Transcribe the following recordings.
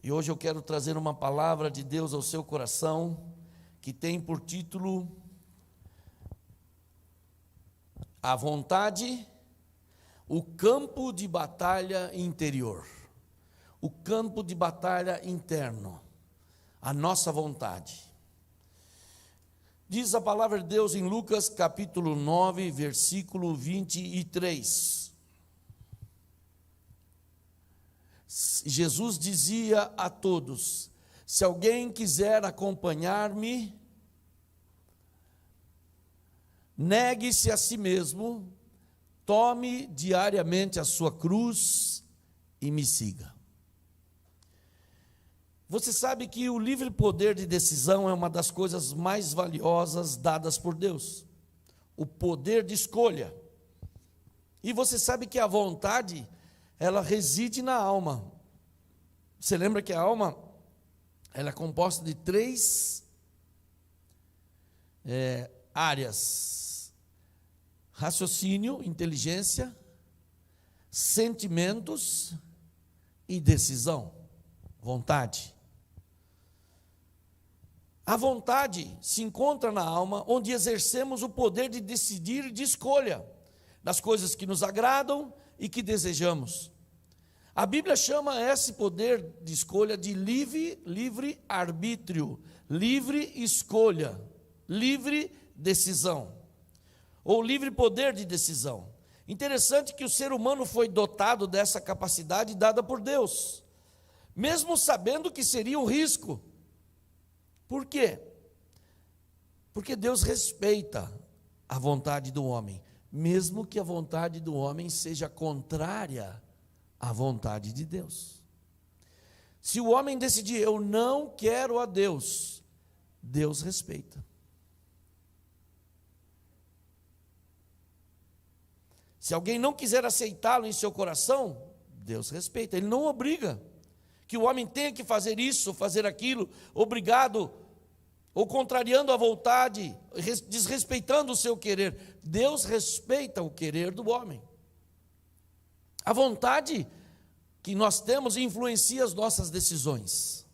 E hoje eu quero trazer uma palavra de Deus ao seu coração, que tem por título A Vontade, o campo de batalha interior. O campo de batalha interno, a nossa vontade. Diz a palavra de Deus em Lucas capítulo 9, versículo 23. Jesus dizia a todos: se alguém quiser acompanhar-me, negue-se a si mesmo, tome diariamente a sua cruz e me siga. Você sabe que o livre poder de decisão é uma das coisas mais valiosas dadas por Deus. O poder de escolha. E você sabe que a vontade, ela reside na alma. Você lembra que a alma, ela é composta de três áreas: raciocínio, inteligência, sentimentos e decisão, vontade. A vontade se encontra na alma, onde exercemos o poder de decidir e de escolha das coisas que nos agradam e que desejamos. A Bíblia chama esse poder de escolha de livre arbítrio, livre escolha, livre decisão, ou livre poder de decisão. Interessante que o ser humano foi dotado dessa capacidade dada por Deus, mesmo sabendo que seria um risco. Por quê? Porque Deus respeita a vontade do homem, mesmo que a vontade do homem seja contrária à vontade de Deus. Se o homem decidir, eu não quero a Deus, Deus respeita. Se alguém não quiser aceitá-lo em seu coração, Deus respeita, Ele não obriga que o homem tenha que fazer isso, fazer aquilo, obrigado, ou contrariando a vontade, desrespeitando o seu querer. Deus respeita o querer do homem. A vontade que nós temos influencia as nossas decisões.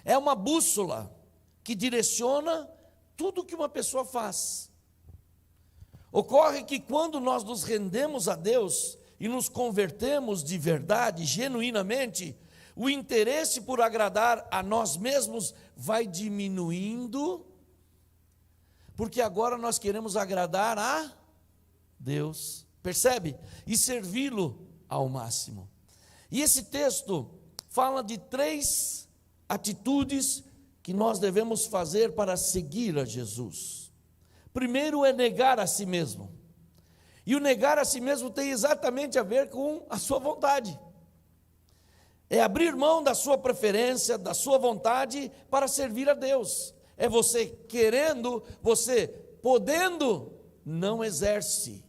É uma bússola que direciona tudo que uma pessoa faz. Ocorre que quando nós nos rendemos a Deus e nos convertemos de verdade, genuinamente, o interesse por agradar a nós mesmos vai diminuindo, porque agora nós queremos agradar a Deus, percebe? E servi-lo ao máximo. E esse texto fala de três atitudes que nós devemos fazer para seguir a Jesus. Primeiro é negar a si mesmo. E o negar a si mesmo tem exatamente a ver com a sua vontade. É abrir mão da sua preferência, da sua vontade para servir a Deus. É você querendo, você podendo, não exerce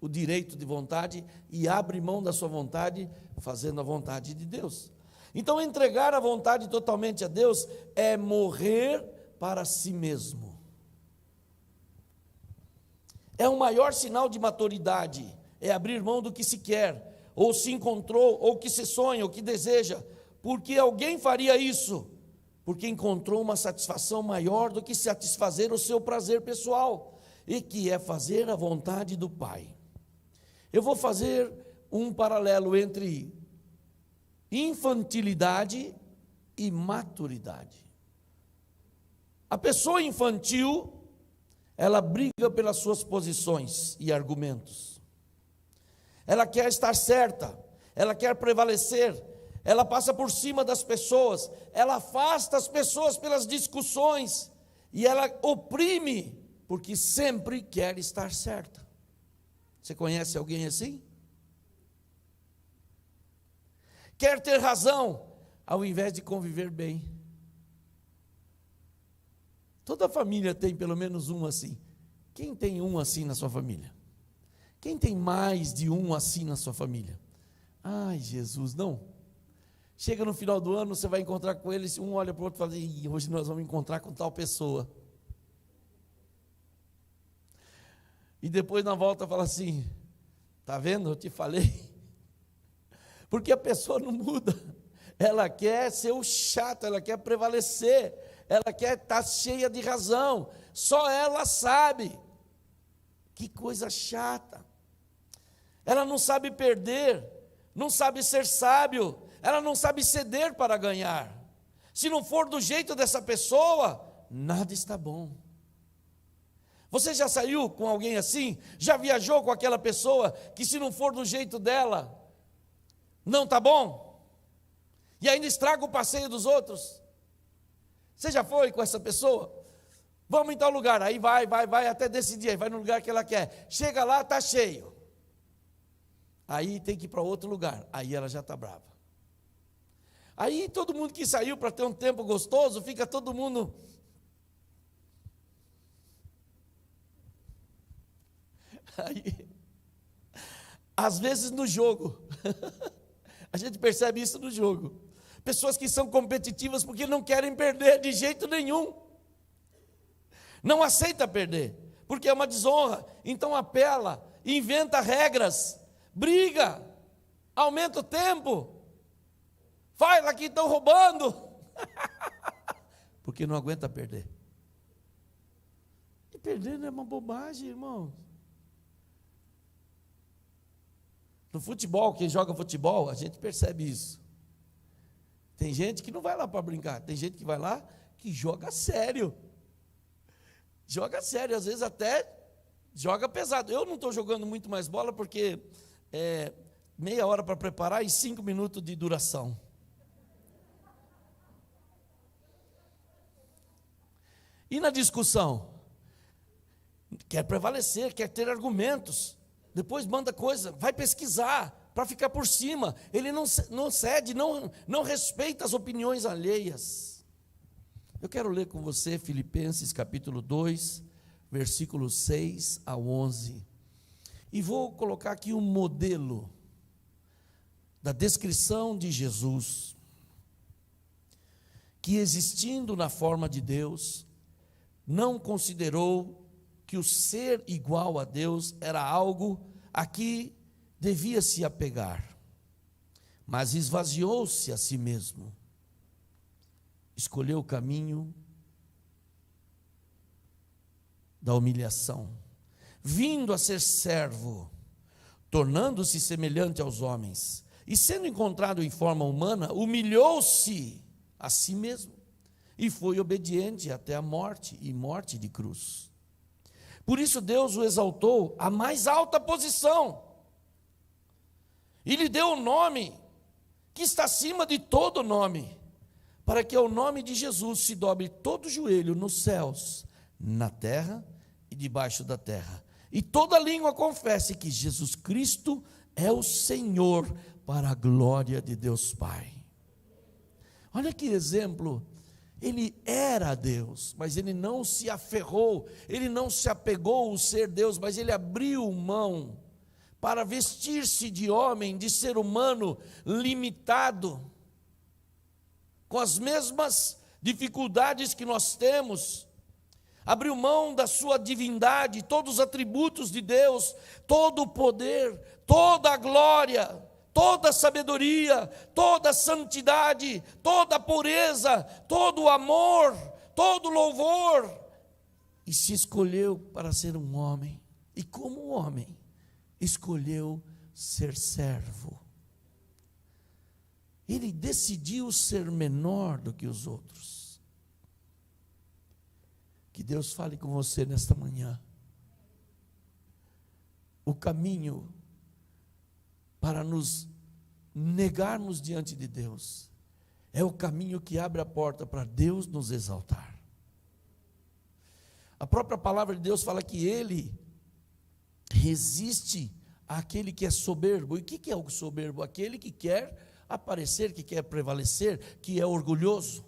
o direito de vontade e abre mão da sua vontade, fazendo a vontade de Deus. Então, entregar a vontade totalmente a Deus é morrer para si mesmo. É o maior sinal de maturidade, é abrir mão do que se quer, ou se encontrou, ou que se sonha, ou que deseja, porque alguém faria isso, porque encontrou uma satisfação maior do que satisfazer o seu prazer pessoal, e que é fazer a vontade do Pai. Eu vou fazer um paralelo entre infantilidade e maturidade. A pessoa infantil, ela briga pelas suas posições e argumentos. Ela quer estar certa, ela quer prevalecer, ela passa por cima das pessoas, ela afasta as pessoas pelas discussões e ela oprime, porque sempre quer estar certa. Você conhece alguém assim? Quer ter razão, ao invés de conviver bem. Toda família tem pelo menos um assim. Quem tem um assim na sua família? Quem tem mais de um assim na sua família? Ai, Jesus, não. Chega no final do ano, você vai encontrar com eles, um olha para o outro e fala: hoje nós vamos encontrar com tal pessoa. E depois na volta fala assim: tá vendo, eu te falei. Porque a pessoa não muda, ela quer ser o chato, ela quer prevalecer, ela quer estar cheia de razão, só ela sabe. Que coisa chata. Ela não sabe perder, não sabe ser sábio, ela não sabe ceder para ganhar. Se não for do jeito dessa pessoa, nada está bom. Você já saiu com alguém assim? Já viajou com aquela pessoa que, se não for do jeito dela, não está bom? E ainda estraga o passeio dos outros? Você já foi com essa pessoa? Vamos em tal lugar, aí vai até decidir, aí vai no lugar que ela quer. Chega lá, está cheio. Aí tem que ir para outro lugar, aí ela já está brava. Aí todo mundo que saiu para ter um tempo gostoso, fica todo mundo... Aí, às vezes no jogo, a gente percebe isso no jogo. Pessoas que são competitivas porque não querem perder de jeito nenhum. Não aceita perder, porque é uma desonra. Então apela, inventa regras, briga, aumenta o tempo. Fala que estão roubando. Porque não aguenta perder. E perder não é uma bobagem, irmão. No futebol, quem joga futebol, a gente percebe isso. Tem gente que não vai lá para brincar, tem gente que vai lá que joga sério. Joga sério, às vezes até joga pesado. Eu não estou jogando muito mais bola porque é meia hora para preparar e 5 minutos de duração. E na discussão? Quer prevalecer, quer ter argumentos. Depois manda coisa, vai pesquisar para ficar por cima. Ele não cede, não respeita as opiniões alheias. Eu quero ler com você Filipenses capítulo 2, versículos 6 a 11. E vou colocar aqui um modelo da descrição de Jesus, que existindo na forma de Deus, não considerou que o ser igual a Deus era algo a que devia se apegar, mas esvaziou-se a si mesmo, escolheu o caminho da humilhação, vindo a ser servo, tornando-se semelhante aos homens, e sendo encontrado em forma humana, humilhou-se a si mesmo, e foi obediente até a morte, e morte de cruz. Por isso Deus o exaltou à mais alta posição, e lhe deu um nome que está acima de todo nome, para que ao nome de Jesus se dobre todo o joelho nos céus, na terra e debaixo da terra, e toda língua confesse que Jesus Cristo é o Senhor, para a glória de Deus Pai. Olha que exemplo. Ele era Deus, mas ele não se aferrou, ele não se apegou ao ser Deus, mas ele abriu mão para vestir-se de homem, de ser humano limitado, com as mesmas dificuldades que nós temos. Abriu mão da sua divindade, todos os atributos de Deus, todo o poder, toda a glória, toda a sabedoria, toda a santidade, toda a pureza, todo o amor, todo o louvor, e se escolheu para ser um homem, e como homem, escolheu ser servo. Ele decidiu ser menor do que os outros. Que Deus fale com você nesta manhã. O caminho para nos negarmos diante de Deus é o caminho que abre a porta para Deus nos exaltar. A própria palavra de Deus fala que Ele resiste àquele que é soberbo. E o que é o soberbo? Aquele que quer aparecer, que quer prevalecer, que é orgulhoso.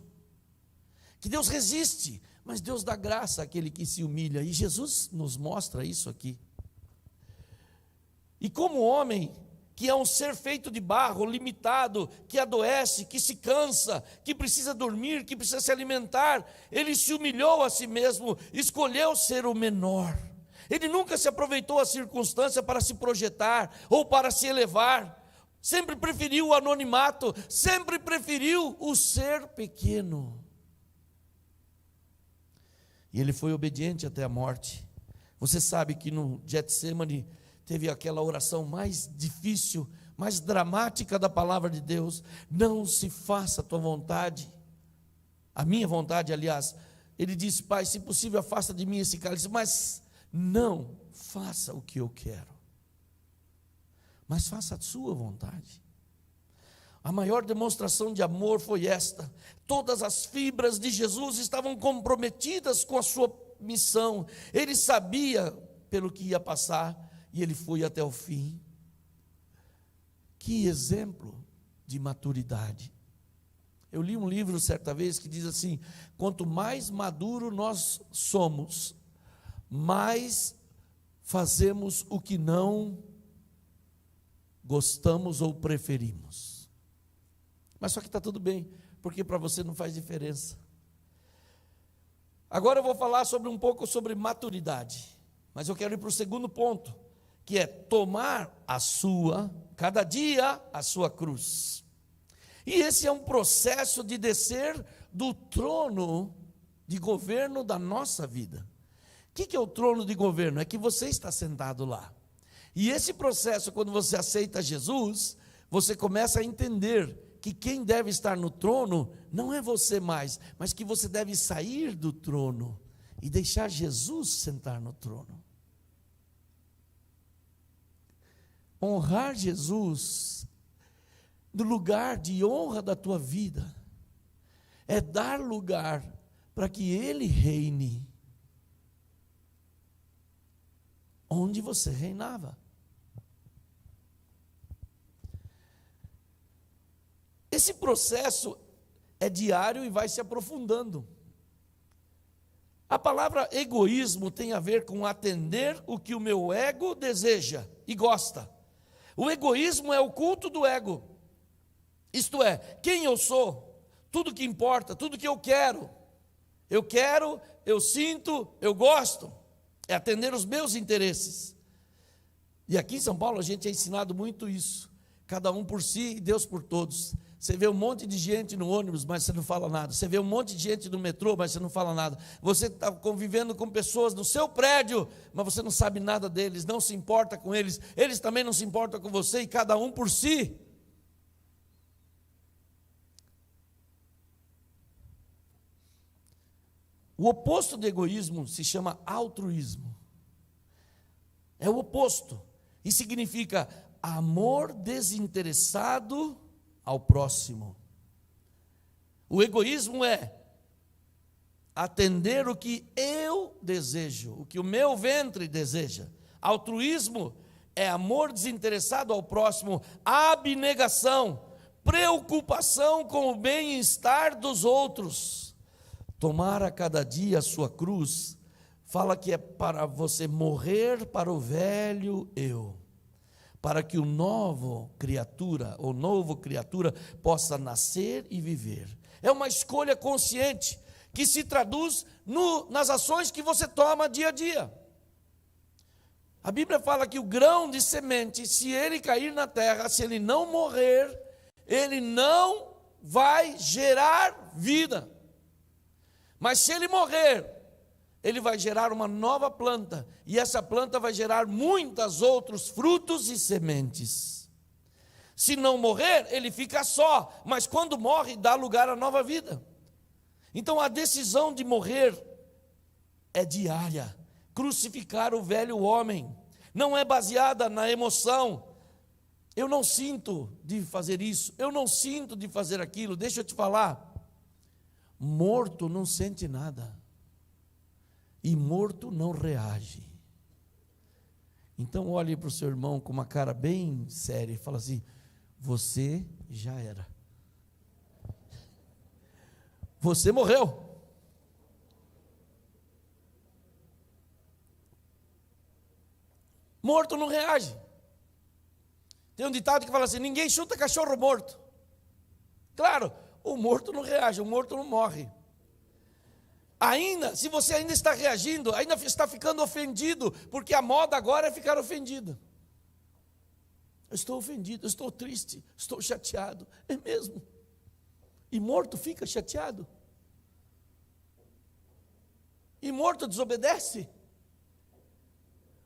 Que Deus resiste, mas Deus dá graça àquele que se humilha. E Jesus nos mostra isso aqui. E como homem, que é um ser feito de barro, limitado, que adoece, que se cansa, que precisa dormir, que precisa se alimentar, ele se humilhou a si mesmo, escolheu ser o menor. Ele nunca se aproveitou a circunstância para se projetar ou para se elevar. sempre preferiu o anonimato, sempre preferiu o ser pequeno. E ele foi obediente até a morte. Você sabe que no Getsemane teve aquela oração mais difícil, mais dramática da palavra de Deus: não se faça a tua vontade, a minha vontade, aliás. Ele disse: Pai, se possível, afasta de mim esse cálice, mas não faça o que eu quero, mas faça a sua vontade. A maior demonstração de amor foi esta: todas as fibras de Jesus estavam comprometidas com a sua missão. Ele sabia pelo que ia passar e ele foi até o fim. Que exemplo de maturidade. Eu li um livro certa vez que diz assim: quanto mais maduro nós somos, mais fazemos o que não gostamos ou preferimos. Mas só que está tudo bem, porque para você não faz diferença. Agora eu vou falar um pouco sobre maturidade, mas eu quero ir para o segundo ponto, que é tomar cada dia a sua cruz. E esse é um processo de descer do trono de governo da nossa vida. O que é o trono de governo? É que você está sentado lá. E esse processo, quando você aceita Jesus, você começa a entender que quem deve estar no trono não é você mais, mas que você deve sair do trono e deixar Jesus sentar no trono. Honrar Jesus no lugar de honra da tua vida é dar lugar para que Ele reine onde você reinava. Esse processo é diário e vai se aprofundando. A palavra egoísmo tem a ver com atender o que o meu ego deseja e gosta. O egoísmo é o culto do ego. Isto é, quem eu sou, tudo que importa, tudo que eu quero, eu sinto, eu gosto, é atender os meus interesses. E aqui em São Paulo a gente é ensinado muito isso, cada um por si e Deus por todos. Você vê um monte de gente no ônibus, mas você não fala nada. Você vê um monte de gente no metrô, mas você não fala nada. Você está convivendo com pessoas no seu prédio, mas você não sabe nada deles, não se importa com eles. Eles também não se importam com você, e cada um por si. O oposto do egoísmo se chama altruísmo. É o oposto. E significa amor desinteressado ao próximo. O egoísmo é atender o que eu desejo, o que o meu ventre deseja. Altruísmo é amor desinteressado ao próximo, abnegação, preocupação com o bem-estar dos outros. Tomar a cada dia a sua cruz, fala que é para você morrer para o velho eu, para que o novo criatura possa nascer e viver. É uma escolha consciente, que se traduz nas ações que você toma dia a dia. A Bíblia fala que o grão de semente, se ele cair na terra, se ele não morrer, ele não vai gerar vida. Mas se ele morrer, ele vai gerar uma nova planta, e essa planta vai gerar muitos outros frutos e sementes. Se não morrer, ele fica só, mas quando morre, dá lugar à nova vida. Então a decisão de morrer é diária. Crucificar o velho homem não é baseada na emoção. Eu não sinto de fazer isso, eu não sinto de fazer aquilo. Deixa eu te falar, morto não sente nada. E morto não reage. Então olhe para o seu irmão com uma cara bem séria e fala assim: você já era. Você morreu. Morto não reage. Tem um ditado que fala assim: ninguém chuta cachorro morto. Claro, o morto não reage, o morto não morre. Se você ainda está reagindo, ainda está ficando ofendido, porque a moda agora é ficar ofendido. Eu estou ofendido, eu estou triste, estou chateado. É mesmo. E morto fica chateado. E morto desobedece.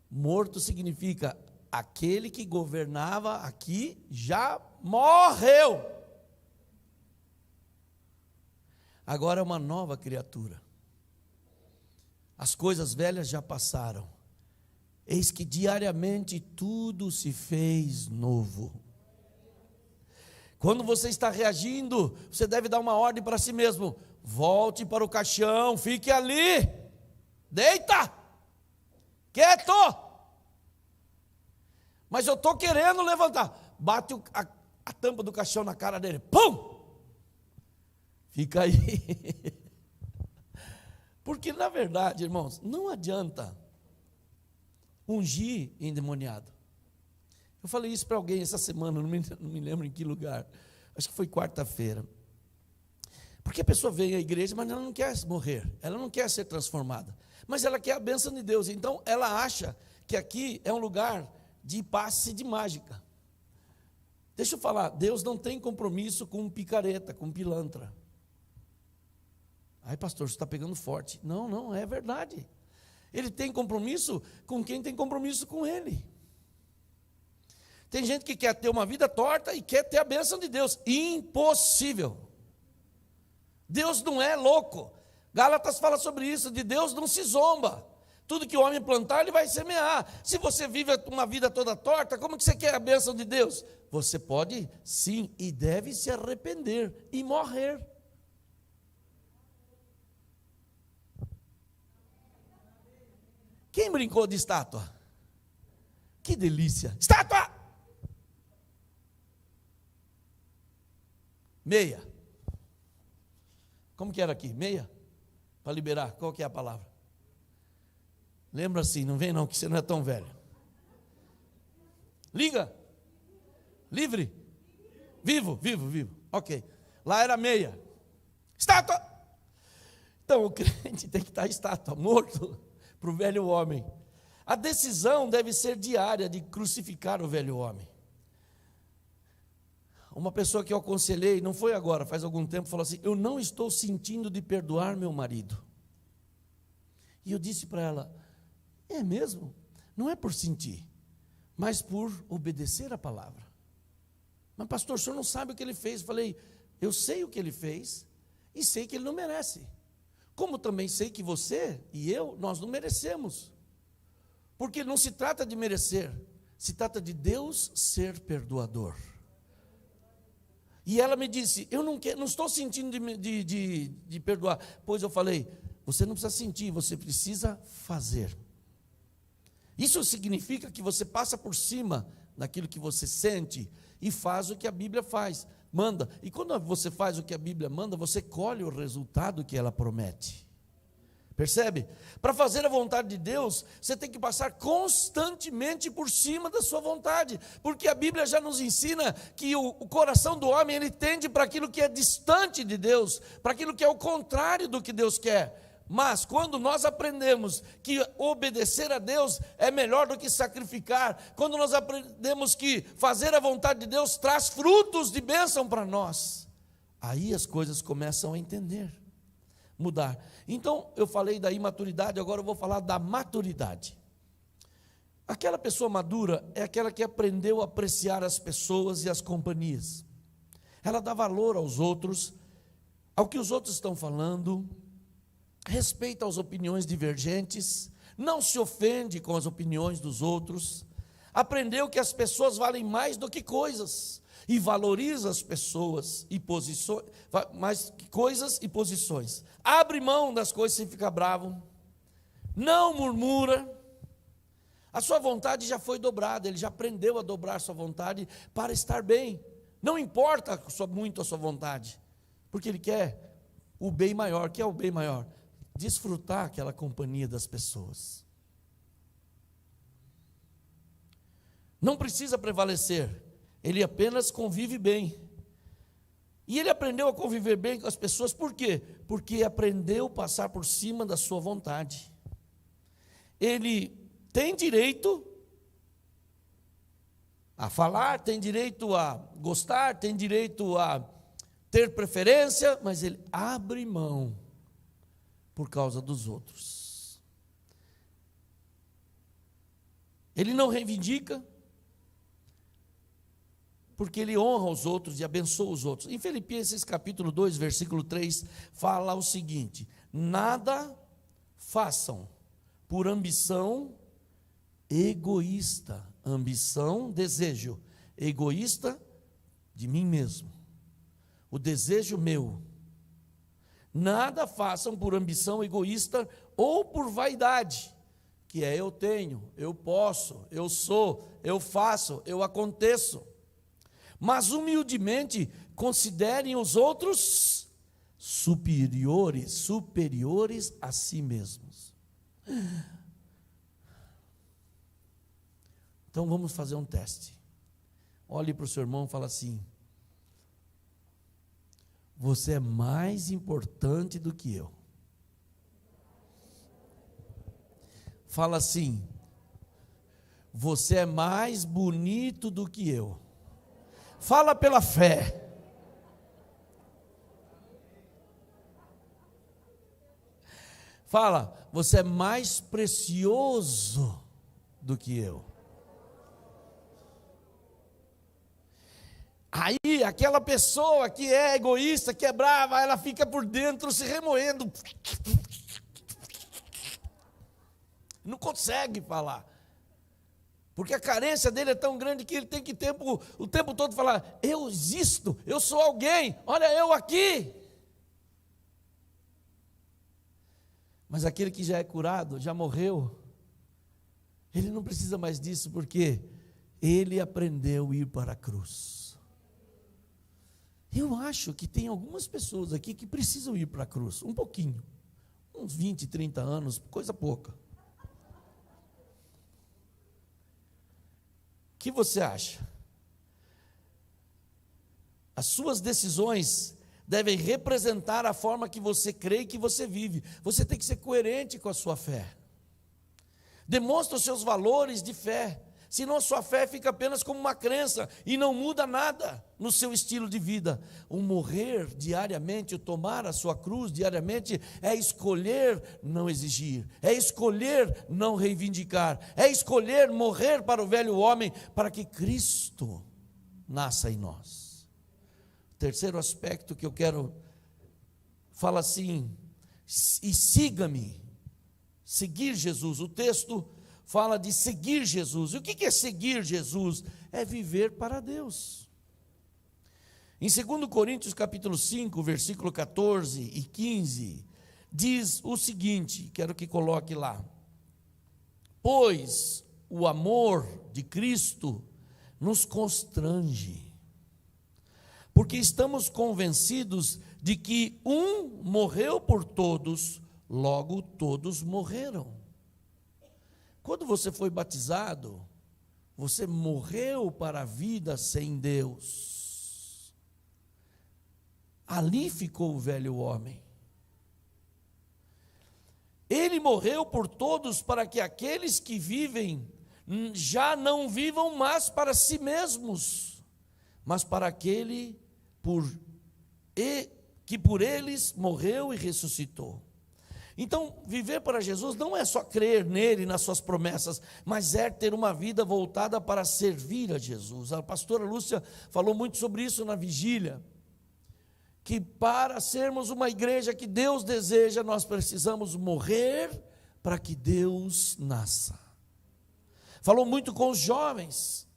Morto significa aquele que governava aqui já morreu. Agora é uma nova criatura. As coisas velhas já passaram. Eis que diariamente tudo se fez novo. Quando você está reagindo, você deve dar uma ordem para si mesmo. Volte para o caixão, fique ali. Deita. Quieto. Mas eu estou querendo levantar. Bate a tampa do caixão na cara dele. Pum! Fica aí. Porque, na verdade, irmãos, não adianta ungir endemoniado. Eu falei isso para alguém essa semana, não me lembro em que lugar. Acho que foi quarta-feira. Porque a pessoa vem à igreja, mas ela não quer morrer. Ela não quer ser transformada. Mas ela quer a bênção de Deus. Então, ela acha que aqui é um lugar de passe de mágica. Deixa eu falar, Deus não tem compromisso com picareta, com pilantra. Ai, pastor, você está pegando forte. Não, é verdade. Ele tem compromisso com quem tem compromisso com Ele. Tem gente que quer ter uma vida torta e quer ter a bênção de Deus. Impossível. Deus não é louco. Gálatas fala sobre isso, de Deus não se zomba. Tudo que o homem plantar, ele vai semear. Se você vive uma vida toda torta, como que você quer a bênção de Deus? Você pode, sim, e deve se arrepender e morrer. Quem brincou de estátua? Que delícia! Estátua! Meia. Como que era aqui? Meia? Para liberar, qual que é a palavra? Lembra assim, não vem não, que você não é tão velho. Liga. Livre. Vivo. Ok. Lá era meia. Estátua. Então o crente tem que estar estátua, morto, para o velho homem. A decisão deve ser diária de crucificar o velho homem. Uma pessoa que eu aconselhei, não foi agora, faz algum tempo, falou assim: eu não estou sentindo de perdoar meu marido. E eu disse para ela: é mesmo? Não é por sentir, mas por obedecer a palavra. Mas pastor, o senhor não sabe o que ele fez. Eu falei: eu sei o que ele fez e sei que ele não merece. Como também sei que você e eu, nós não merecemos. Porque não se trata de merecer, se trata de Deus ser perdoador. E ela me disse: eu não estou sentindo de perdoar. Pois eu falei: você não precisa sentir, você precisa fazer. Isso significa que você passa por cima daquilo que você sente e faz o que a Bíblia faz, manda. E quando você faz o que a Bíblia manda, você colhe o resultado que ela promete. Percebe? Para fazer a vontade de Deus, você tem que passar constantemente por cima da sua vontade, porque a Bíblia já nos ensina que o coração do homem, ele tende para aquilo que é distante de Deus, para aquilo que é o contrário do que Deus quer. Mas quando nós aprendemos que obedecer a Deus é melhor do que sacrificar, quando nós aprendemos que fazer a vontade de Deus traz frutos de bênção para nós, aí as coisas começam a mudar. Então, eu falei da imaturidade, agora eu vou falar da maturidade. Aquela pessoa madura é aquela que aprendeu a apreciar as pessoas e as companhias. Ela dá valor aos outros, ao que os outros estão falando, respeita as opiniões divergentes, não se ofende com as opiniões dos outros, aprendeu que as pessoas valem mais do que coisas, e valoriza as pessoas e posições, mais que coisas e posições. Abre mão das coisas sem ficar bravo, não murmura. A sua vontade já foi dobrada, ele já aprendeu a dobrar a sua vontade para estar bem. Não importa muito a sua vontade, porque ele quer o bem maior. Que é o bem maior? Desfrutar aquela companhia das pessoas. Não precisa prevalecer, ele apenas convive bem. E ele aprendeu a conviver bem com as pessoas, por quê? Porque aprendeu a passar por cima da sua vontade. Ele tem direito a falar, tem direito a gostar, tem direito a ter preferência, mas ele abre mão por causa dos outros. Ele não reivindica, porque ele honra os outros e abençoa os outros. Em Filipenses capítulo 2, versículo 3, fala o seguinte: nada façam por ambição egoísta. Ambição, desejo egoísta de mim mesmo. O desejo meu. Nada façam por ambição egoísta ou por vaidade, que é eu tenho, eu posso, eu sou, eu faço, eu aconteço. Mas humildemente considerem os outros superiores a si mesmos. Então vamos fazer um teste. Olhe para o seu irmão e fala assim: você é mais importante do que eu. Fala assim: você é mais bonito do que eu. Fala pela fé. Fala: você é mais precioso do que eu. Aí, aquela pessoa que é egoísta, que é brava, ela fica por dentro se remoendo. Não consegue falar. Porque a carência dele é tão grande que ele tem que o tempo todo falar: eu existo, eu sou alguém, olha eu aqui. Mas aquele que já é curado, já morreu, ele não precisa mais disso, porque ele aprendeu a ir para a cruz. Eu acho que tem algumas pessoas aqui que precisam ir para a cruz, um pouquinho, uns 20, 30 anos, coisa pouca. O que você acha? As suas decisões devem representar a forma que você crê e que você vive. Você tem que ser coerente com a sua fé. Demonstre os seus valores de fé. Senão a sua fé fica apenas como uma crença e não muda nada no seu estilo de vida. O morrer diariamente, o tomar a sua cruz diariamente, é escolher não exigir, é escolher não reivindicar, é escolher morrer para o velho homem, para que Cristo nasça em nós. Terceiro aspecto que eu quero, fala assim: e siga-me. Seguir Jesus. O texto fala de seguir Jesus. E o que é seguir Jesus? É viver para Deus. Em 2 Coríntios capítulo 5, versículo 14 e 15, diz o seguinte, quero que coloque lá: pois o amor de Cristo nos constrange, porque estamos convencidos de que um morreu por todos, logo todos morreram. Quando você foi batizado, você morreu para a vida sem Deus. Ali ficou o velho homem. Ele morreu por todos para que aqueles que vivem já não vivam mais para si mesmos, mas para aquele que por eles morreu e ressuscitou. Então, viver para Jesus não é só crer nele, nas suas promessas, mas é ter uma vida voltada para servir a Jesus. A pastora Lúcia falou muito sobre isso na vigília, que para sermos uma igreja que Deus deseja, nós precisamos morrer para que Deus nasça. Falou muito com os jovens,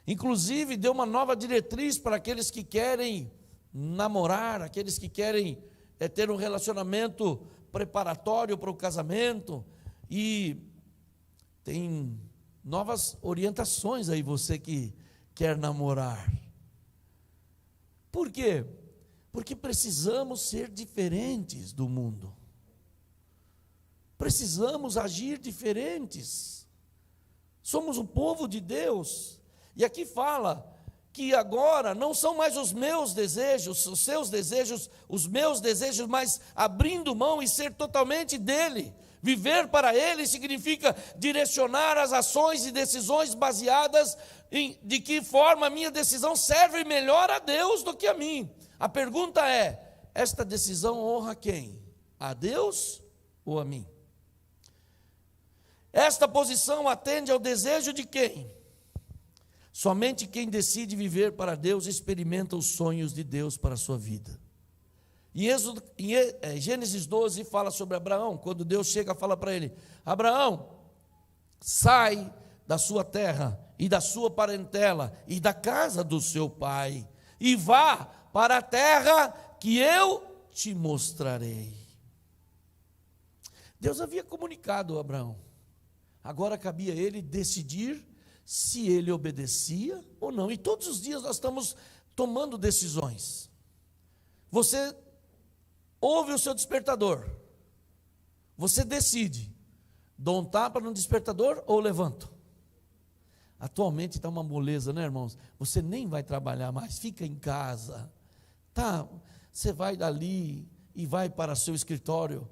inclusive deu uma nova diretriz para aqueles que querem namorar, aqueles que querem ter um relacionamento preparatório para o casamento, e tem novas orientações aí, você que quer namorar. Por quê? Porque precisamos ser diferentes do mundo, precisamos agir diferentes, somos o povo de Deus, e aqui fala que agora não são mais os meus desejos, os seus desejos, os meus desejos, mas abrindo mão e ser totalmente dele. Viver para Ele significa direcionar as ações e decisões baseadas em de que forma a minha decisão serve melhor a Deus do que a mim. A pergunta é: esta decisão honra quem? A Deus ou a mim? Esta posição atende ao desejo de quem? Somente quem decide viver para Deus experimenta os sonhos de Deus para a sua vida. Em Gênesis 12 fala sobre Abraão, quando Deus chega e fala para ele: Abraão, sai da sua terra e da sua parentela e da casa do seu pai e vá para a terra que eu te mostrarei. Deus havia comunicado a Abraão, agora cabia a ele decidir se ele obedecia ou não. E todos os dias nós estamos tomando decisões. Você ouve o seu despertador, você decide: dou um tapa no despertador ou levanto? Atualmente está uma moleza, né, irmãos? Você nem vai trabalhar mais, fica em casa, tá? Você vai dali e vai para seu escritório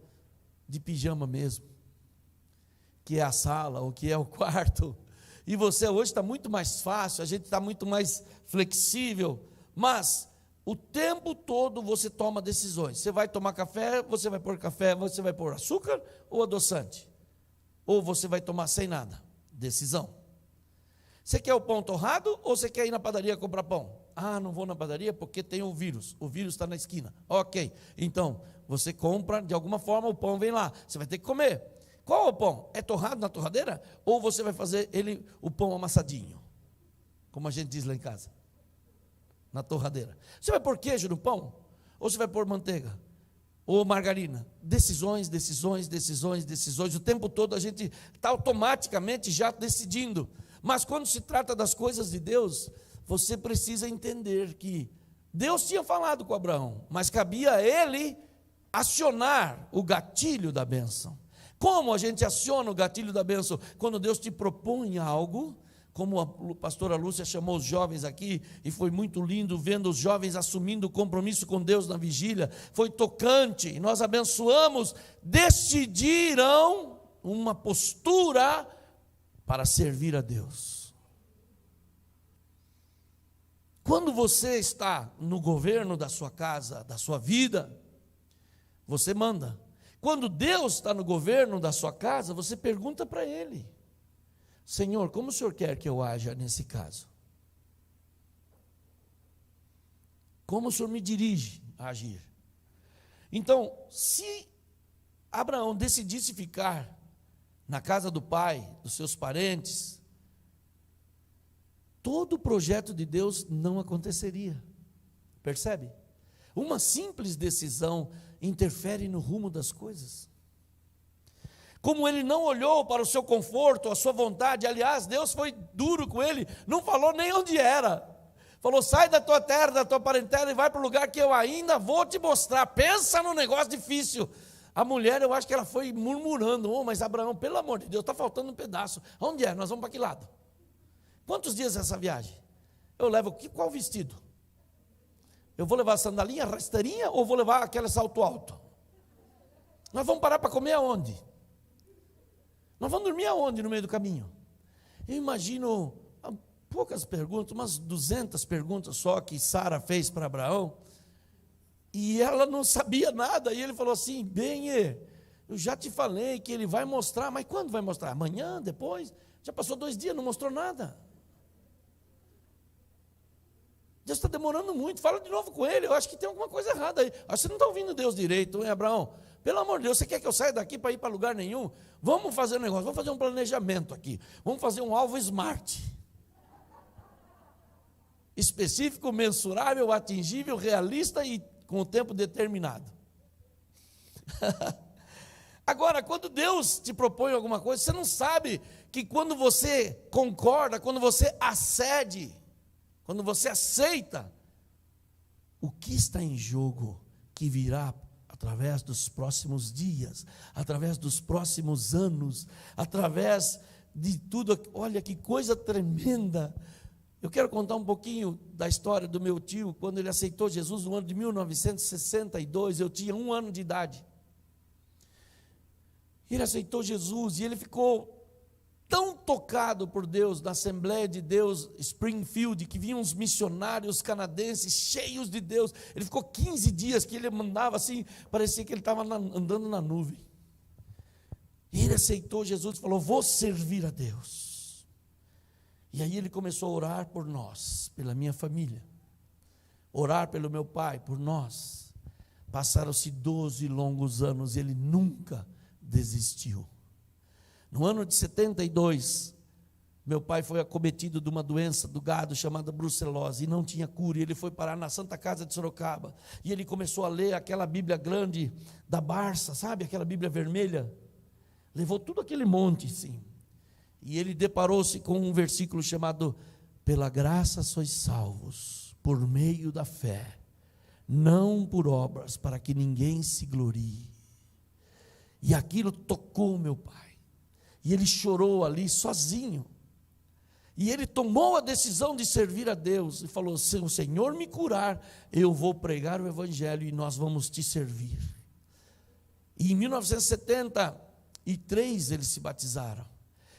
de pijama mesmo, que é a sala ou que é o quarto. E você hoje está muito mais fácil, a gente está muito mais flexível, mas o tempo todo você toma decisões. Você vai tomar café, você vai pôr açúcar ou adoçante? Ou você vai tomar sem nada? Decisão. Você quer o pão torrado ou você quer ir na padaria comprar pão? Ah, não vou na padaria porque tem o vírus está na esquina. Ok, então você compra, de alguma forma o pão vem lá, você vai ter que comer. Qual é o pão? É torrado na torradeira? Ou você vai fazer o pão amassadinho? Como a gente diz lá em casa. Na torradeira. Você vai pôr queijo no pão? Ou você vai pôr manteiga? Ou margarina? Decisões. O tempo todo a gente está automaticamente já decidindo. Mas quando se trata das coisas de Deus, você precisa entender que Deus tinha falado com Abraão, mas cabia a ele acionar o gatilho da bênção. Como a gente aciona o gatilho da bênção? Quando Deus te propõe algo, como a pastora Lúcia chamou os jovens aqui, e foi muito lindo vendo os jovens assumindo o compromisso com Deus na vigília, foi tocante, e nós abençoamos, decidiram uma postura para servir a Deus. Quando você está no governo da sua casa, da sua vida, você manda. Quando Deus está no governo da sua casa, você pergunta para Ele: Senhor, como o Senhor quer que eu haja nesse caso? Como o Senhor me dirige a agir? Então, se Abraão decidisse ficar na casa do pai, dos seus parentes, todo o projeto de Deus não aconteceria. Percebe? Uma simples decisão interfere no rumo das coisas. Como ele não olhou para o seu conforto, a sua vontade, aliás, Deus foi duro com ele, não falou nem onde era. Falou: sai da tua terra, da tua parentela e vai para o lugar que eu ainda vou te mostrar. Pensa num negócio difícil. A mulher, eu acho que ela foi murmurando: oh, mas Abraão, pelo amor de Deus, está faltando um pedaço. Onde é? Nós vamos para que lado? Quantos dias é essa viagem? Eu levo qual vestido? Eu vou levar a sandalinha, a rasteirinha, ou vou levar aquele salto alto? Nós vamos parar para comer aonde? Nós vamos dormir aonde no meio do caminho? Eu imagino poucas perguntas, umas 200 perguntas só que Sara fez para Abraão, e ela não sabia nada, e ele falou assim: bem, eu já te falei que ele vai mostrar, mas quando vai mostrar? Amanhã, depois? Já passou 2 dias, não mostrou nada. Deus está demorando muito, fala de novo com ele, eu acho que tem alguma coisa errada aí. Acho que você não está ouvindo Deus direito, hein, Abraão? Pelo amor de Deus, você quer que eu saia daqui para ir para lugar nenhum? Vamos fazer um negócio, vamos fazer um planejamento aqui, vamos fazer um alvo SMART. Específico, mensurável, atingível, realista e com o tempo determinado. Agora, quando Deus te propõe alguma coisa, você não sabe que quando você concorda, quando você acede, quando você aceita, o que está em jogo que virá através dos próximos dias, através dos próximos anos, através de tudo. Olha que coisa tremenda. Eu quero contar um pouquinho da história do meu tio, quando ele aceitou Jesus no ano de 1962, eu tinha 1 ano de idade. Ele aceitou Jesus e ele ficou tão tocado por Deus, na Assembleia de Deus, Springfield, que vinham uns missionários canadenses cheios de Deus. Ele ficou 15 dias que ele mandava assim, parecia que ele estava andando na nuvem. E ele aceitou Jesus e falou: vou servir a Deus. E aí ele começou a orar por nós, pela minha família, orar pelo meu pai, por nós. Passaram-se 12 longos anos e ele nunca desistiu. No ano de 72, meu pai foi acometido de uma doença do gado chamada brucelose e não tinha cura. E ele foi parar na Santa Casa de Sorocaba e ele começou a ler aquela Bíblia grande da Barça, sabe, aquela Bíblia vermelha. Levou tudo aquele monte, sim. E ele deparou-se com um versículo chamado: pela graça sois salvos, por meio da fé, não por obras, para que ninguém se glorie. E aquilo tocou meu pai. E ele chorou ali sozinho. E ele tomou a decisão de servir a Deus. E falou: se o Senhor me curar, eu vou pregar o Evangelho e nós vamos te servir. E em 1973 eles se batizaram.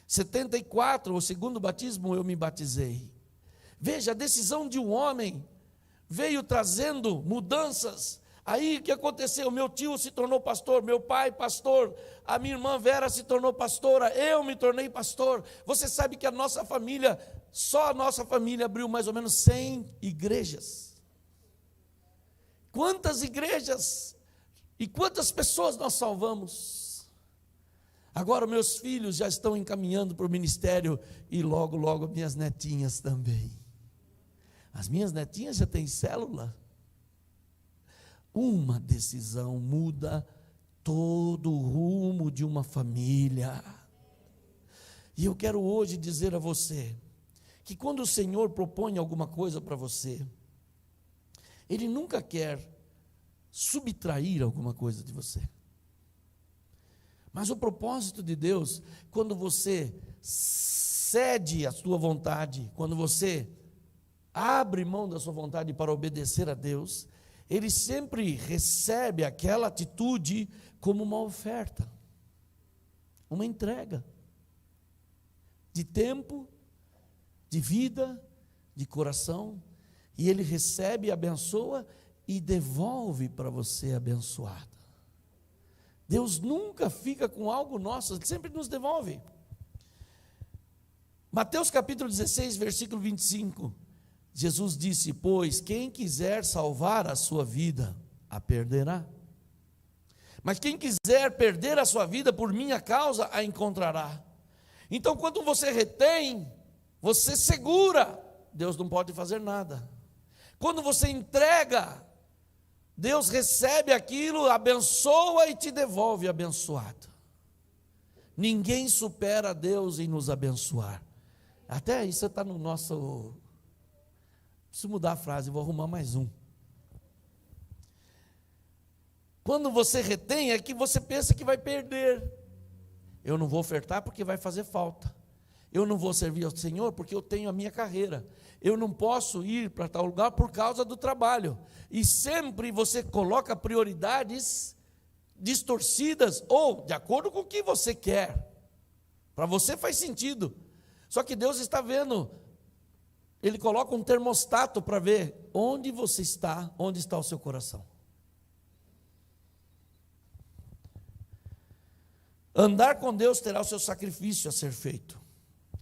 74, o segundo batismo, eu me batizei. Veja, a decisão de um homem veio trazendo mudanças. Aí o que aconteceu? Meu tio se tornou pastor, meu pai pastor, a minha irmã Vera se tornou pastora, eu me tornei pastor. Você sabe que a nossa família, só a nossa família abriu mais ou menos 100 igrejas. Quantas igrejas e quantas pessoas nós salvamos? Agora meus filhos já estão encaminhando para o ministério e logo, logo minhas netinhas também. As minhas netinhas já têm célula. Uma decisão muda todo o rumo de uma família. E eu quero hoje dizer a você, que quando o Senhor propõe alguma coisa para você, Ele nunca quer subtrair alguma coisa de você. Mas o propósito de Deus, quando você cede a sua vontade, quando você abre mão da sua vontade para obedecer a Deus, Ele sempre recebe aquela atitude como uma oferta, uma entrega de tempo, de vida, de coração, e Ele recebe, abençoa e devolve para você abençoado. Deus nunca fica com algo nosso, Ele sempre nos devolve. Mateus capítulo 16, versículo 25, Jesus disse: pois quem quiser salvar a sua vida, a perderá. Mas quem quiser perder a sua vida por minha causa, a encontrará. Então, quando você retém, você segura, Deus não pode fazer nada. Quando você entrega, Deus recebe aquilo, abençoa e te devolve abençoado. Ninguém supera a Deus em nos abençoar. Até isso está no nosso... Preciso mudar a frase, vou arrumar mais um. Quando você retém, é que você pensa que vai perder. Eu não vou ofertar porque vai fazer falta. Eu não vou servir ao Senhor porque eu tenho a minha carreira. Eu não posso ir para tal lugar por causa do trabalho. E sempre você coloca prioridades distorcidas ou de acordo com o que você quer. Para você faz sentido. Só que Deus está vendo. Ele coloca um termostato para ver onde você está, onde está o seu coração. Andar com Deus terá o seu sacrifício a ser feito.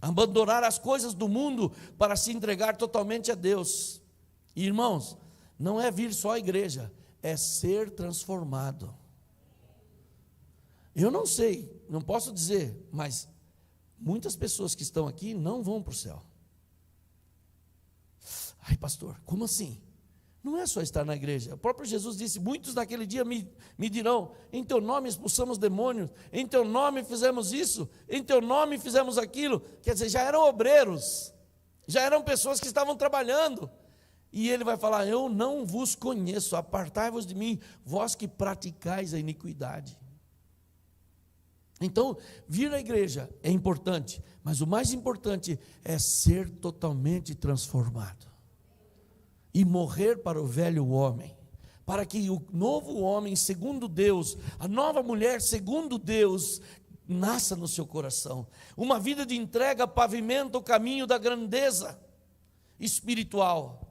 Abandonar as coisas do mundo para se entregar totalmente a Deus. E, irmãos, não é vir só à igreja, é ser transformado. Eu não sei, não posso dizer, mas muitas pessoas que estão aqui não vão para o céu. Ai, pastor, como assim? Não é só estar na igreja. O próprio Jesus disse: muitos naquele dia me dirão, em teu nome expulsamos demônios, em teu nome fizemos isso, em teu nome fizemos aquilo. Quer dizer, já eram obreiros, já eram pessoas que estavam trabalhando. E ele vai falar: eu não vos conheço, apartai-vos de mim, vós que praticais a iniquidade. Então, vir à igreja é importante, mas o mais importante é ser totalmente transformado. E morrer para o velho homem, para que o novo homem segundo Deus, a nova mulher segundo Deus, nasça no seu coração. Uma vida de entrega pavimenta o caminho da grandeza espiritual.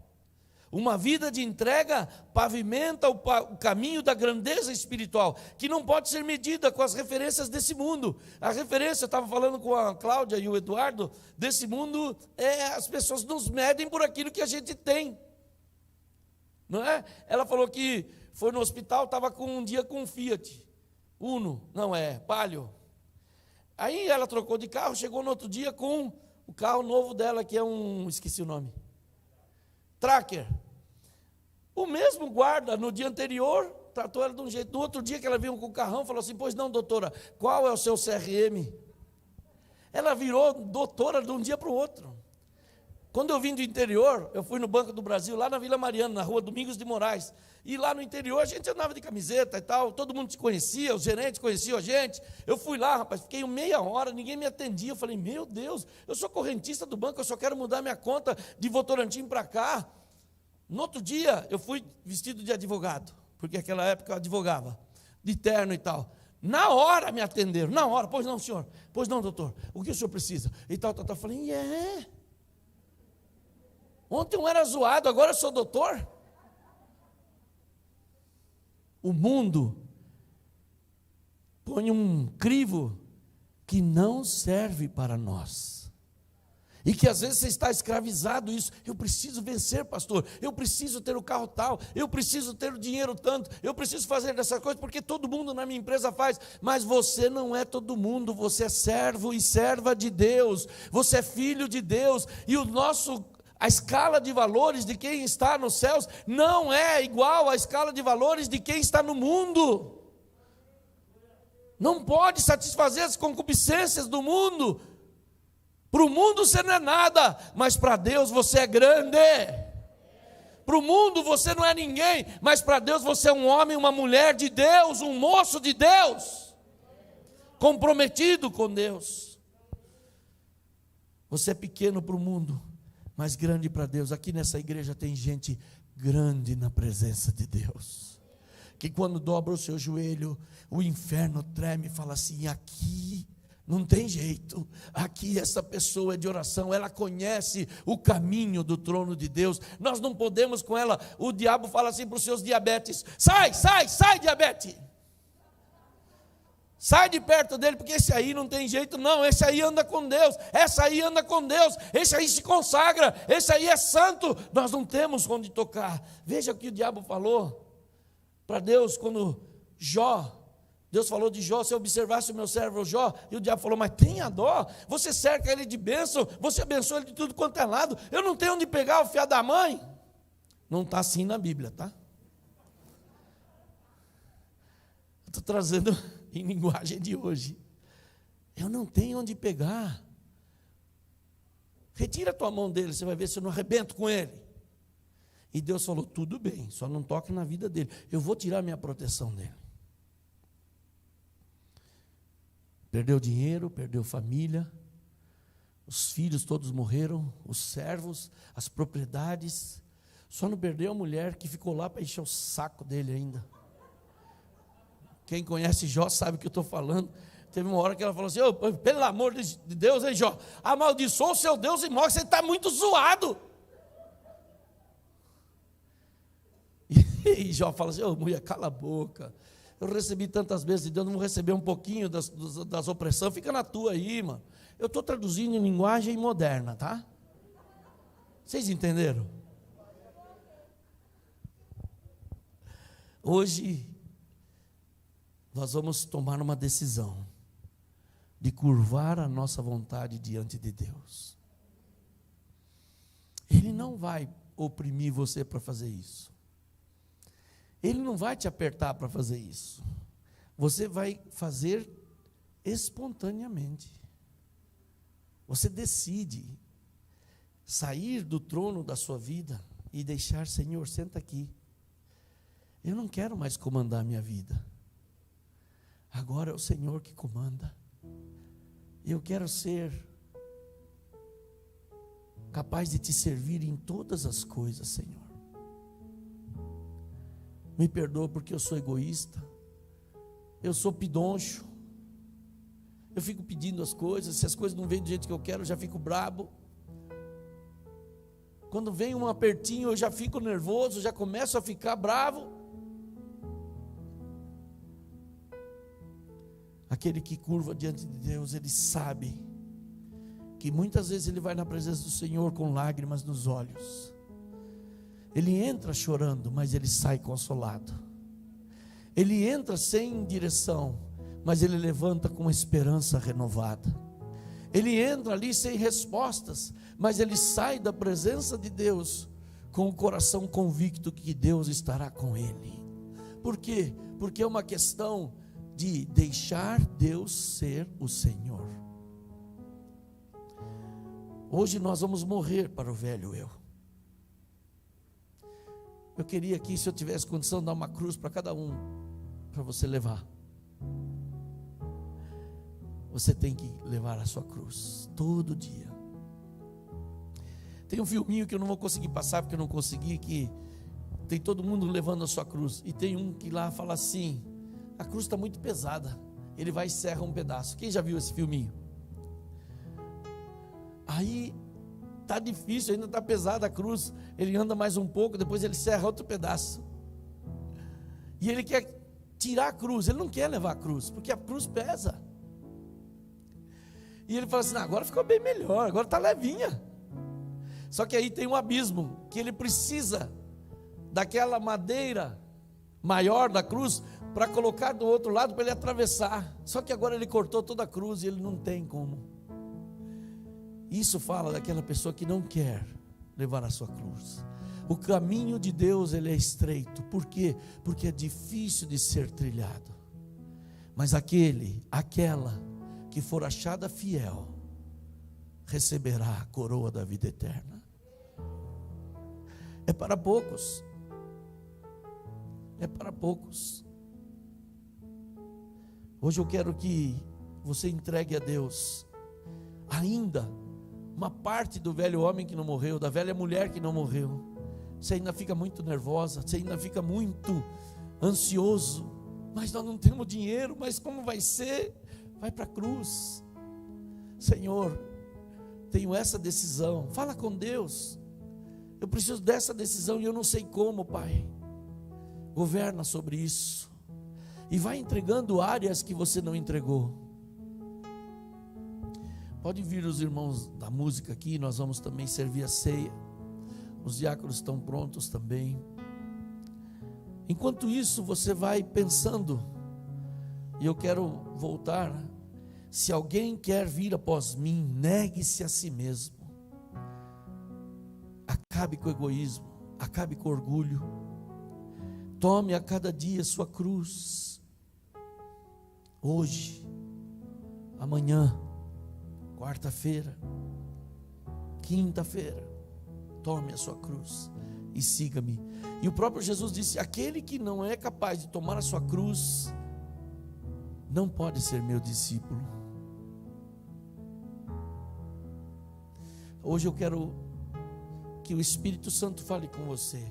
Uma vida de entrega pavimenta o caminho da grandeza espiritual, que não pode ser medida com as referências desse mundo. A referência, eu estava falando com a Cláudia e o Eduardo, desse mundo, as pessoas nos medem por aquilo que a gente tem. Não é? Ela falou que foi no hospital, estava um dia com um Fiat Uno, Palio. Aí ela trocou de carro, chegou no outro dia com o carro novo dela, que é esqueci o nome, Tracker. O mesmo guarda, no dia anterior, tratou ela de um jeito. No outro dia que ela veio com o carrão, falou assim: pois não, doutora, qual é o seu CRM? Ela virou doutora de um dia para o outro. Quando eu vim do interior, eu fui no Banco do Brasil, lá na Vila Mariana, na rua Domingos de Moraes. E lá no interior a gente andava de camiseta e tal, todo mundo se conhecia, os gerentes conheciam a gente. Eu fui lá, rapaz, fiquei meia hora, ninguém me atendia. Eu falei: meu Deus, eu sou correntista do banco, eu só quero mudar minha conta de Votorantim para cá. No outro dia, eu fui vestido de advogado, porque naquela época eu advogava, de terno e tal. Na hora me atenderam, na hora: pois não, senhor, pois não, doutor, o que o senhor precisa? E tal. Eu falei: ontem eu era zoado, agora eu sou doutor? O mundo põe um crivo que não serve para nós. E que às vezes você está escravizado isso. Eu preciso vencer, pastor. Eu preciso ter o carro tal. Eu preciso ter o dinheiro tanto. Eu preciso fazer dessa coisa porque todo mundo na minha empresa faz. Mas você não é todo mundo. Você é servo e serva de Deus. Você é filho de Deus. E a escala de valores de quem está nos céus não é igual à escala de valores de quem está no mundo. Não pode satisfazer as concupiscências do mundo. Para o mundo você não é nada, mas para Deus você é grande. Para o mundo você não é ninguém, mas para Deus você é um homem, uma mulher de Deus, um moço de Deus, comprometido com Deus. Você é pequeno para o mundo, mas grande para Deus. Aqui nessa igreja tem gente grande na presença de Deus, que quando dobra o seu joelho, o inferno treme e fala assim: aqui não tem jeito, aqui essa pessoa é de oração, ela conhece o caminho do trono de Deus, nós não podemos com ela. O diabo fala assim para os seus diabetes: sai, diabetes, sai de perto dele, porque esse aí não tem jeito não, esse aí anda com Deus, essa aí anda com Deus, esse aí se consagra, esse aí é santo. Nós não temos onde tocar. Veja o que o diabo falou para Deus quando Deus falou de Jó: se eu observasse o meu servo Jó, e o diabo falou: mas tenha dó, você cerca ele de bênção, você abençoa ele de tudo quanto é lado, eu não tenho onde pegar o fiado da mãe. Não está assim na Bíblia, tá? Estou trazendo em linguagem de hoje. Eu não tenho onde pegar. Retira a tua mão dele, você vai ver se eu não arrebento com ele. E Deus falou: tudo bem, só não toque na vida dele, eu vou tirar minha proteção dele. Perdeu dinheiro, perdeu família, os filhos todos morreram, os servos, as propriedades. Só não perdeu a mulher que ficou lá para encher o saco dele ainda. Quem conhece Jó sabe o que eu estou falando. Teve uma hora que ela falou assim: pelo amor de Deus, hein, Jó, amaldiçoa o seu Deus e morre, você está muito zoado. E Jó fala assim: mulher, cala a boca. Eu recebi tantas vezes de Deus, não vou receber um pouquinho das opressões, fica na tua aí, mano. Eu estou traduzindo em linguagem moderna, tá? Vocês entenderam? Hoje, nós vamos tomar uma decisão de curvar a nossa vontade diante de Deus. Ele não vai oprimir você para fazer isso. Ele não vai te apertar para fazer isso. Você vai fazer espontaneamente. Você decide sair do trono da sua vida e deixar: Senhor, senta aqui. Eu não quero mais comandar a minha vida. Agora é o Senhor que comanda. Eu quero ser capaz de te servir em todas as coisas, Senhor. Me perdoa porque eu sou egoísta, eu sou pidoncho, eu fico pedindo as coisas, se as coisas não vêm do jeito que eu quero, eu já fico brabo. Quando vem um apertinho, eu já fico nervoso, já começo a ficar bravo. Aquele que curva diante de Deus, ele sabe que muitas vezes ele vai na presença do Senhor com lágrimas nos olhos. Ele entra chorando, mas ele sai consolado. Ele entra sem direção, mas ele levanta com esperança renovada. Ele entra ali sem respostas, mas ele sai da presença de Deus com o coração convicto que Deus estará com ele. Por quê? Porque é uma questão de deixar Deus ser o Senhor. Hoje nós vamos morrer para o velho eu. Eu queria aqui, se eu tivesse condição, dar uma cruz para cada um, para você levar. Você tem que levar a sua cruz, todo dia. Tem um filminho que eu não vou conseguir passar, porque eu não consegui, que tem todo mundo levando a sua cruz. E tem um que lá fala assim, a cruz está muito pesada. Ele vai e serra um pedaço. Quem já viu esse filminho? Aí está difícil, ainda está pesada a cruz. Ele anda mais um pouco, depois ele serra outro pedaço. E ele quer tirar a cruz, ele não quer levar a cruz, porque a cruz pesa. E ele fala assim, agora ficou bem melhor, agora está levinha. Só que aí tem um abismo, que ele precisa daquela madeira maior da cruz, para colocar do outro lado, para ele atravessar. Só que agora ele cortou toda a cruz e ele não tem como. Isso fala daquela pessoa que não quer levar a sua cruz. O caminho de Deus, ele é estreito. Por quê? Porque é difícil de ser trilhado. Mas aquela que for achada fiel, receberá a coroa da vida eterna. É para poucos. É para poucos. Hoje eu quero que você entregue a Deus ainda uma parte do velho homem que não morreu, da velha mulher que não morreu. Você ainda fica muito nervosa, você ainda fica muito ansioso, mas nós não temos dinheiro, mas como vai ser? Vai para a cruz. Senhor, tenho essa decisão, fala com Deus, eu preciso dessa decisão e eu não sei como, Pai. Governa sobre isso e vai entregando áreas que você não entregou. Pode vir os irmãos da música aqui, nós vamos também servir a ceia. Os diáconos estão prontos também. Enquanto isso, você vai pensando, e eu quero voltar. Se alguém quer vir após mim, negue-se a si mesmo. Acabe com o egoísmo, acabe com o orgulho. Tome a cada dia sua cruz. Hoje, amanhã, quarta-feira, quinta-feira, tome a sua cruz e siga-me. E o próprio Jesus disse: aquele que não é capaz de tomar a sua cruz, não pode ser meu discípulo. Hoje eu quero que o Espírito Santo fale com você.